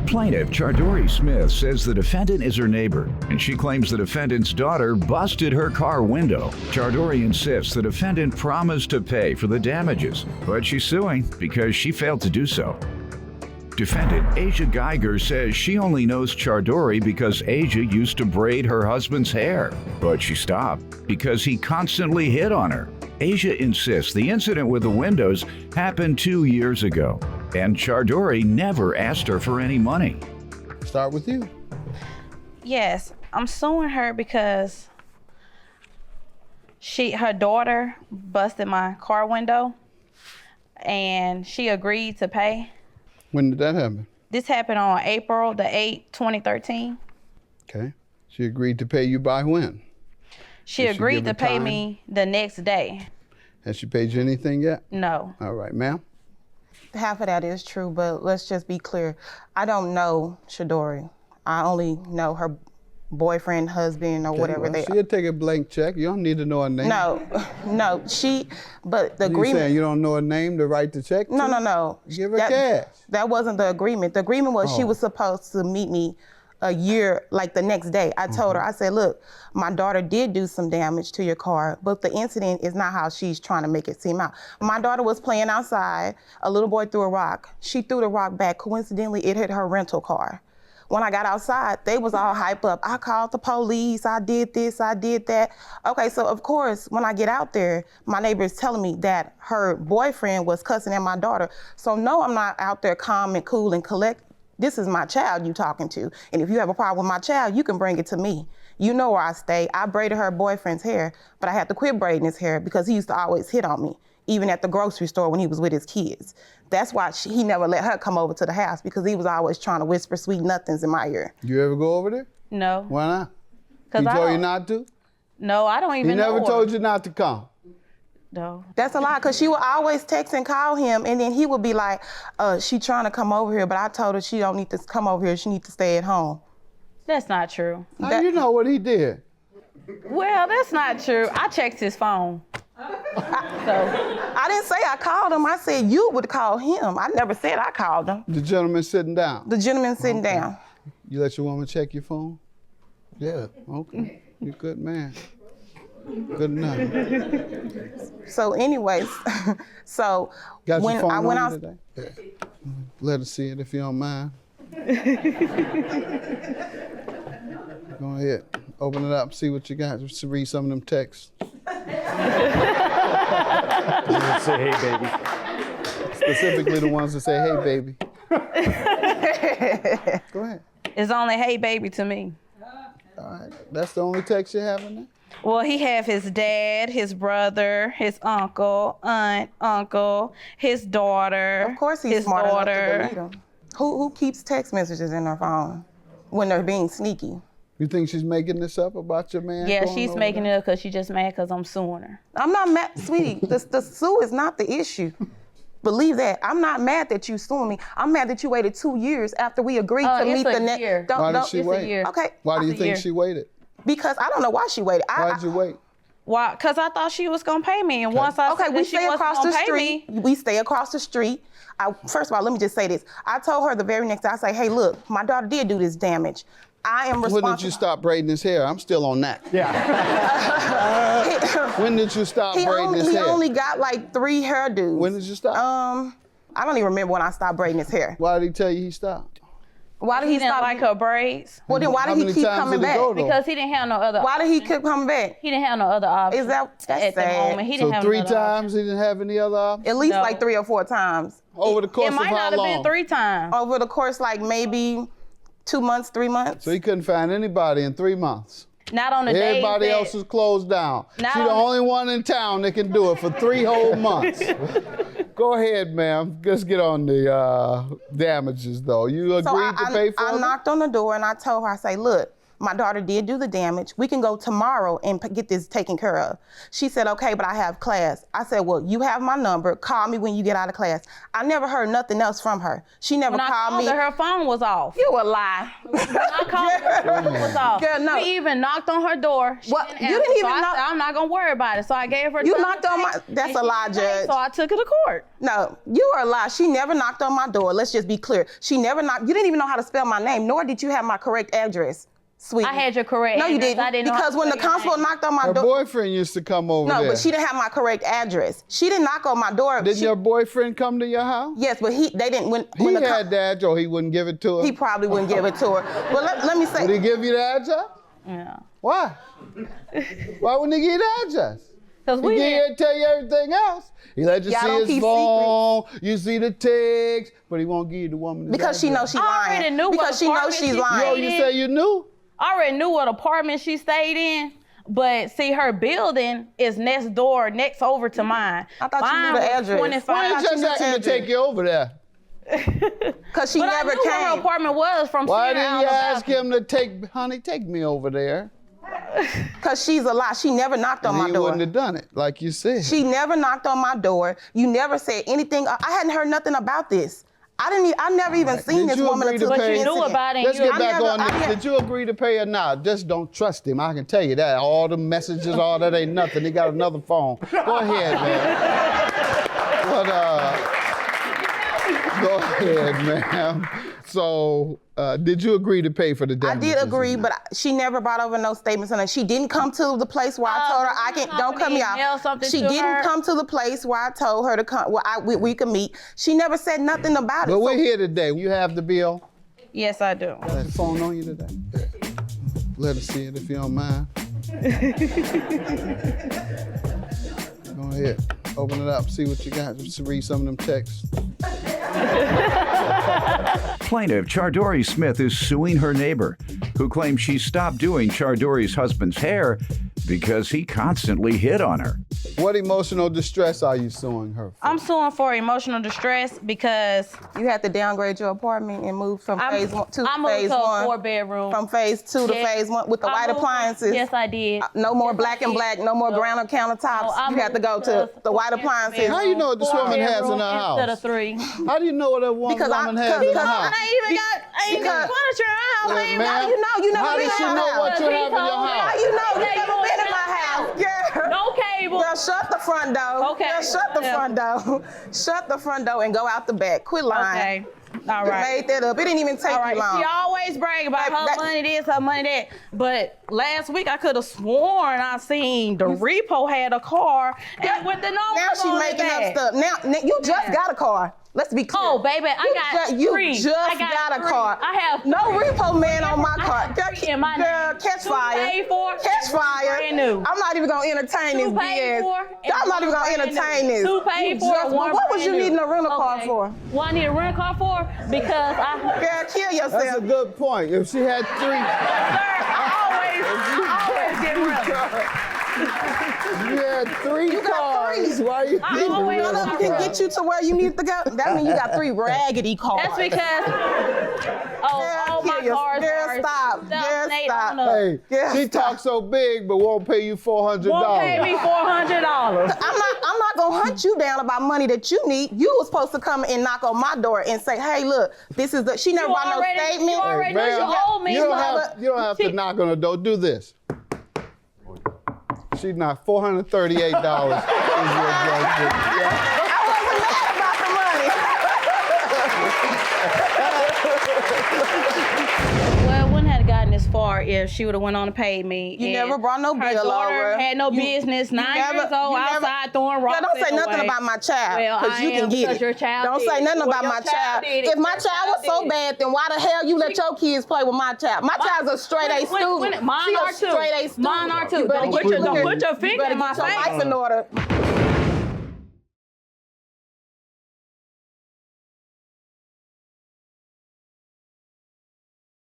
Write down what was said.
Plaintiff Chardori Smith says the defendant is her neighbor, and she claims the defendant's daughter busted her car window. Chardori insists the defendant promised to pay for the damages, but she's suing because she failed to do so. Defendant Asia Geiger says she only knows Chardori because Asia used to braid her husband's hair, but she stopped because he constantly hit on her. Asia insists the incident with the windows happened 2 years ago, and Chardori never asked her for any money. Start with you. Yes, I'm suing her because her daughter busted my car window, and she agreed to pay. When did that happen? This happened on April the 8th, 2013. Okay. She agreed to pay you by when? She agreed to pay me the next day. Has she paid you anything yet? No. All right, ma'am. Half of that is true, but let's just be clear. I don't know Chardori. I only know her boyfriend, husband, or whatever they are. She'll take a blank check. You don't need to know her name. No, but the agreement. You saying you don't know her name to write the check to? No. Give her cash. That wasn't the agreement. The agreement was she was supposed to meet me a year, like the next day. I told her, I said, look, my daughter did do some damage to your car, but the incident is not how she's trying to make it seem out. My daughter was playing outside. A little boy threw a rock. She threw the rock back. Coincidentally, it hit her rental car. When I got outside, they was all hype up. I called the police, I did this, I did that. Okay, so of course, when I get out there, my neighbor is telling me that her boyfriend was cussing at my daughter. So no, I'm not out there calm and cool and collect. This is my child you talking to. And if you have a problem with my child, you can bring it to me. You know where I stay. I braided her boyfriend's hair, but I had to quit braiding his hair because he used to always hit on me, even at the grocery store when he was with his kids. That's why he never let her come over to the house, because he was always trying to whisper sweet nothings in my ear. You ever go over there? No. Why not? He told you not to? No, I don't even know. He never told you not to come? No. That's a lie, because she would always text and call him, and then he would be like, she trying to come over here, but I told her she don't need to come over here, she needs to stay at home. That's not true. How you know what he did? Well, that's not true. I checked his phone. I didn't say I called him. I said you would call him. I never said I called him. The gentleman sitting down? The gentleman sitting down. You let your woman check your phone? Yeah, okay. You're a good man. Good enough. So anyways, so Got when your phone I went out today? Yeah. Let her see it if you don't mind. Go ahead. Open it up, see what you got. Just read some of them texts. Say hey, baby. Specifically the ones that say, hey, baby. Go ahead. It's only hey, baby to me. All right. That's the only text you have in there? Well, he have his dad, his brother, his uncle, aunt, uncle, his daughter. Of course he's his smart daughter. enough to delete them. Who keeps text messages in their phone when they're being sneaky? You think she's making this up about your man? Yeah, she's making it up because she's just mad because I'm suing her. I'm not mad, sweetie. The sue is not the issue. Believe that. I'm not mad that you suing me. I'm mad that you waited 2 years after we agreed to meet the next. Why did she wait? Okay. Why do you think she waited? Because I don't know why she waited. Why'd you wait? Why? Because I thought she was going to pay me. And once I said we that she stay wasn't across gonna the pay street. me. We stay across the street. First of all, let me just say this. I told her the very next day, I say, hey, look, my daughter did do this damage. I am responsible. When did you stop braiding his hair? I'm still on that. Yeah. When did you stop braiding his hair? He only got like 3 hairdos. When did you stop? I don't even remember when I stopped braiding his hair. Why did he tell you he stopped? Why did he didn't stop? like her braids. Well, then why did he keep coming back? Because he didn't have no other Why did he keep coming back? He didn't have no other option. Is that's at the sad. moment? He didn't So have 3 another times he didn't have any other options? At least No. like 3 or 4 times. Over the course It of might how not long? have been 3 times. Over the course, like maybe 2 months, 3 months. So he couldn't find anybody in 3 months? Not on the days Everybody that- else is closed down. Not She's the on the- only one in town that can do it for 3 whole months. Go ahead, ma'am. Let's get on the damages, though. You agreed to pay for I them? knocked on the door and I told her, I say, look, my daughter did do the damage. We can go tomorrow and get this taken care of. She said, okay, but I have class. I said, well, you have my number. Call me when you get out of class. I never heard nothing else from her. She never called me. Her phone was off. You a lie. When I called her phone was off. Girl, no. We even knocked on her door. She What? didn't You answer, didn't so even I know- said, I'm not gonna worry about it. So I gave her. You time knocked to on pay, my- that's and a she lie, didn't pay, Judge. So I took her to court. No, you are a lie. She never knocked on my door. Let's just be clear. She never knocked. You didn't even know how to spell my name, nor did you have my correct address, sweetie. I had your correct No, you address. didn't. I didn't know Because how to when the spell your constable name. knocked on my Her door. boyfriend used to come over No, there. but she didn't have my correct address. She didn't knock on my door. Didn't your boyfriend come to your house? Yes, but they didn't. When He the had the address, or he wouldn't give it to her? he probably wouldn't give it to her. But let me say. Would he give you the address? Yeah. Why? Why wouldn't he give you the address? Because He we get here had, and tell you everything else. He let you Y'all don't see his keep phone, you see the text, but he won't give you the woman's Because she knows she's I lying. already knew what because she knows apartment she's she lying. Oh, you say you knew? I already knew what apartment she stayed in. But see, her building is next over to mine. I thought you Mine knew the was address. 25. Why thought you you just knew the ask him to address. take you over there? Because she But never I knew where her came. apartment was from. Why seeing didn't you Alabama. ask him to take me over there? Because she's a lie. She never knocked on And my he door. wouldn't have done it, like you said. She never knocked on my door. You never said anything. I hadn't heard nothing about this. I never even seen Did this you woman agree to until pay? the You knew incident. about it. Let's get I back never- on I this. never- Did you agree to pay or not? Just don't trust him. I can tell you that. All the messages, all that ain't nothing. He got another phone. Go ahead, man. Go ahead, ma'am. So, did you agree to pay for the I damages? did agree, but she never brought over no statements on it. She didn't come to the place where I told her I can. Don't cut me mail off. something She to didn't her? come to the place where I told her to come. Where we could meet. She never said nothing about it. But So- we're here today. You have the bill. Yes, I do. Got the phone on you today? Let us see it if you don't mind. Go ahead. Open it up. See what you got. Just read some of them texts. Plaintiff Chardori Smith is suing her neighbor, who claims she stopped doing Chardori's husband's hair because he constantly hit on her. What emotional distress are you suing her for? I'm suing for emotional distress because You had to downgrade your apartment and move from phase 1 to I moved phase to a 1. 4-bedroom. From phase 2 to Yes. phase 1 with the I white moved- appliances. Yes, I did. No more Yes, black I and did. black, no more granite countertops. I You have to go moved to the white appliances. How you know what this woman has in her house? Instead of 3. How do you know what a woman Because has in her because house? I ain't got furniture in my house. I ain't ma'am, How you know? You never how been does she in my know house. what you have in your How house? you know? You Yeah, never you been in in my my house. Girl. No cable. Girl, shut the front door. Okay. Girl, shut the Yeah. front door. Shut the front door and go out the back. Quit lying. Okay. All You right. made that up. It didn't even take All right. you long. She always brag about her That- money this, her money that. But last week I could have sworn I seen the repo had a car and with the numbers Now she on making it up back. stuff. Now you just got a car. Let's be clear. Oh, baby, You 3. just I got a 3. car. I have no repo man on my I car. have Girl, 3 in my girl, name. catch 2 fire. paid for, Catch fire. brand new. I'm not even gonna entertain 2 this paid BS. for, and I'm not even gonna 1 brand entertain new. this. 2 paid You for, just- 1 What was brand you new. needing a rental car Okay. for? What I need a rental car for? Because I Girl, kill yourself. That's a good point. If she had 3, I always get rental. you had 3 You got cars. 3. Why you I need always a None of rental them can car? get you to where you need to go. That means you got 3 raggedy cars. That's because all my kill cars yourself. are Girl, stop. Girl, 2008 stop. on up. Hey, Yeah, she stop. talks so big, but won't pay you $400. Won't pay me $400. I'm not gonna hunt you down about money that you need. You was supposed to come and knock on my door and say, hey, look, this is the. She never You brought no already- statement. you already know Ma'am, you owe me. you don't have to knock on the door. Do this. She knocked $438 is your judgment. Yeah. I wasn't mad about the money. Well, it wouldn't have gotten this far if she would have went on and paid me. You And never brought no her bill daughter over. had no You- business. 9 you never- years old, you never- outside throwing rocks. Girl, don't say nothing away. about my child. Well, Because I you am, can get because it. your child Don't did say it. nothing Well, about your my child child. did it. If my Your child was so did it. bad, then why the hell you let your kids play with my child? My child's a straight A student. Mine She are a too. straight A student. Mine are too. You better Don't get put your your finger in my life face. in order.